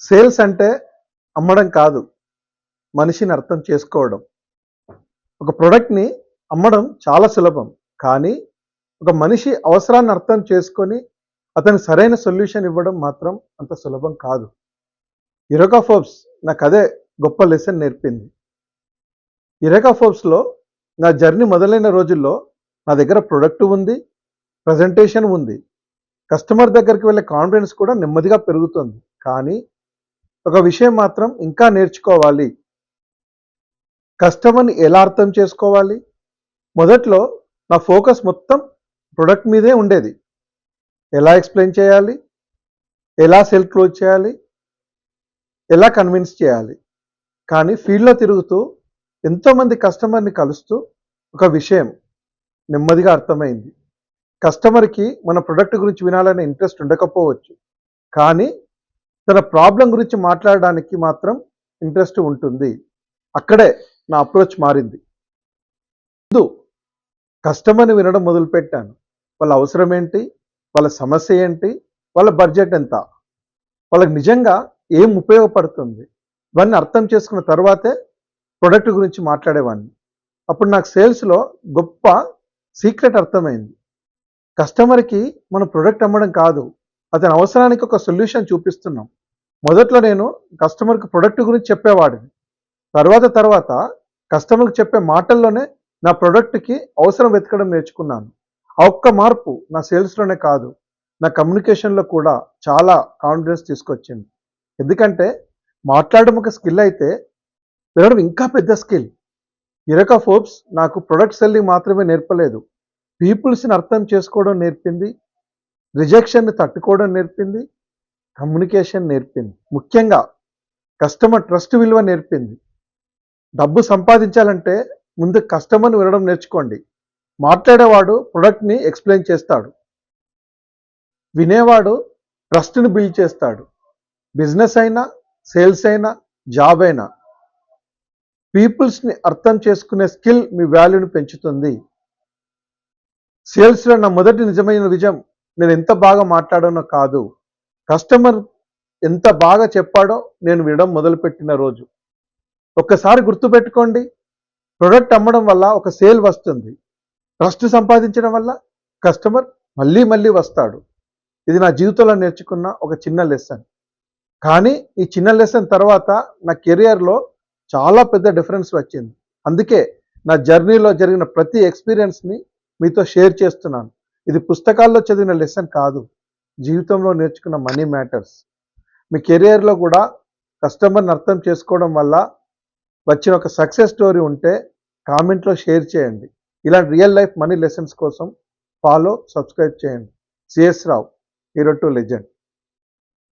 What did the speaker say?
Sales అంటే అమ్మడం కాదు, మనిషిని అర్థం చేసుకోవడం. ఒక ప్రొడక్ట్‌ని అమ్మడం చాలా సులభం. కానీ ఒక మనిషి అవసరాన్ని అర్థం చేసుకొని అతనికి సరైన సొల్యూషన్ ఇవ్వడం మాత్రం అంత సులభం కాదు. యురేకా ఫోర్బ్స్ నాకదే గొప్ప లెసన్ నేర్పింది. యురేకా ఫోర్బ్స్‌లో నా జర్నీ మొదలైన రోజుల్లో నా దగ్గర ప్రొడక్ట్ ఉంది, ప్రెజెంటేషన్ ఉంది. కస్టమర్ దగ్గరికి వెళ్ళే కాన్ఫిడెన్స్ కూడా నెమ్మదిగా పెరుగుతుంది. కానీ ఒక విషయం మాత్రం ఇంకా నేర్చుకోవాలి. కస్టమర్‌ని ఎలా అర్థం చేసుకోవాలి? మొదట్లో నా ఫోకస్ మొత్తం ప్రొడక్ట్ మీదే ఉండేది. ఎలా ఎక్స్‌ప్లెయిన్ చేయాలి? ఎలా సేల్ క్లోజ్ చేయాలి? ఎలా కన్విన్స్ చేయాలి? కానీ ఫీల్డ్‌లో తిరుగుతూ ఎంతోమంది కస్టమర్‌ని కలుస్తూ ఒక విషయం నెమ్మదిగా అర్థమైంది. కస్టమర్‌కి మన ప్రొడక్ట్ గురించి వినాలనే ఇంట్రెస్ట్ ఉండకపోవచ్చు. కానీ తన ప్రాబ్లమ్ గురించి మాట్లాడడానికి మాత్రం ఇంట్రెస్ట్ ఉంటుంది. అక్కడే నా అప్రోచ్ మారింది. ముందు కస్టమర్‌ని వినడం మొదలుపెట్టాను. వాళ్ళ అవసరం ఏంటి? వాళ్ళ సమస్య ఏంటి? వాళ్ళ బడ్జెట్ ఎంత? వాళ్ళకి నిజంగా ఏం ఉపయోగపడుతుంది? ఇవన్నీ అర్థం చేసుకున్న తర్వాతే ప్రొడక్ట్ గురించి మాట్లాడేవాడిని. అప్పుడు నాకు సేల్స్‌లో గొప్ప సీక్రెట్ అర్థమైంది. కస్టమర్‌కి మనం ప్రొడక్ట్ అమ్మడం కాదు, అతని అవసరానికి ఒక సొల్యూషన్ చూపిస్తున్నాం. మొదట్లో నేను కస్టమర్‌కి ప్రొడక్ట్ గురించి చెప్పేవాడిని. తర్వాత కస్టమర్‌కి చెప్పే మాటల్లోనే నా ప్రొడక్ట్‌కి అవసరం వెతకడం నేర్చుకున్నాను. ఆ ఒక్క మార్పు నా సేల్స్‌లోనే కాదు, నా కమ్యూనికేషన్‌లో కూడా చాలా కాన్ఫిడెన్స్ తీసుకొచ్చింది. ఎందుకంటే మాట్లాడడం ఒక స్కిల్ అయితే వినడం ఇంకా పెద్ద స్కిల్. యురేకా ఫోర్బ్స్ నాకు ప్రొడక్ట్ సెల్లింగ్ మాత్రమే నేర్పలేదు. పీపుల్స్‌ని అర్థం చేసుకోవడం నేర్పింది. రిజెక్షన్‌ని తట్టుకోవడం నేర్పింది. కమ్యూనికేషన్ నేర్పింది. ముఖ్యంగా కస్టమర్ ట్రస్ట్ విలువ నేర్పింది. డబ్బు సంపాదించాలంటే ముందు కస్టమర్‌ని వినడం నేర్చుకోండి. మాట్లాడేవాడు ప్రొడక్ట్‌ని ఎక్స్‌ప్లెయిన్ చేస్తాడు. వినేవాడు ట్రస్ట్‌ని బిల్డ్ చేస్తాడు. బిజినెస్ అయినా, సేల్స్ అయినా, జాబ్ అయినా పీపుల్స్‌ని అర్థం చేసుకునే స్కిల్ మీ వాల్యూని పెంచుతుంది. సేల్స్‌లో నా మొదటి నిజమైన విజయం నేను ఎంత బాగా మాట్లాడానో కాదు, కస్టమర్ ఎంత బాగా చెప్పాడో నేను వినడం మొదలుపెట్టిన రోజు. ఒక్కసారి గుర్తుపెట్టుకోండి, ప్రొడక్ట్ అమ్మడం వల్ల ఒక సేల్ వస్తుంది. ట్రస్ట్ సంపాదించడం వల్ల కస్టమర్ మళ్ళీ వస్తాడు. ఇది నా జీవితంలో నేర్చుకున్న ఒక చిన్న లెసన్. కానీ ఈ చిన్న లెసన్ తర్వాత నా కెరియర్‌లో చాలా పెద్ద డిఫరెన్స్ వచ్చింది. అందుకే నా జర్నీలో జరిగిన ప్రతి ఎక్స్‌పీరియన్స్‌ని మీతో షేర్ చేస్తున్నాను. ఇది పుస్తకాల్లో చదివిన లెసన్ కాదు, జీవితంలో నేర్చుకున్న మనీ మ్యాటర్స్. మీ కెరియర్‌లో కూడా కస్టమర్‌ని అర్థం చేసుకోవడం వల్ల వచ్చిన ఒక సక్సెస్ స్టోరీ ఉంటే కామెంట్‌లో షేర్ చేయండి. ఇలాంటి రియల్ లైఫ్ మనీ లెసన్స్ కోసం సబ్స్క్రైబ్ చేయండి. CS Rao, hero to legend.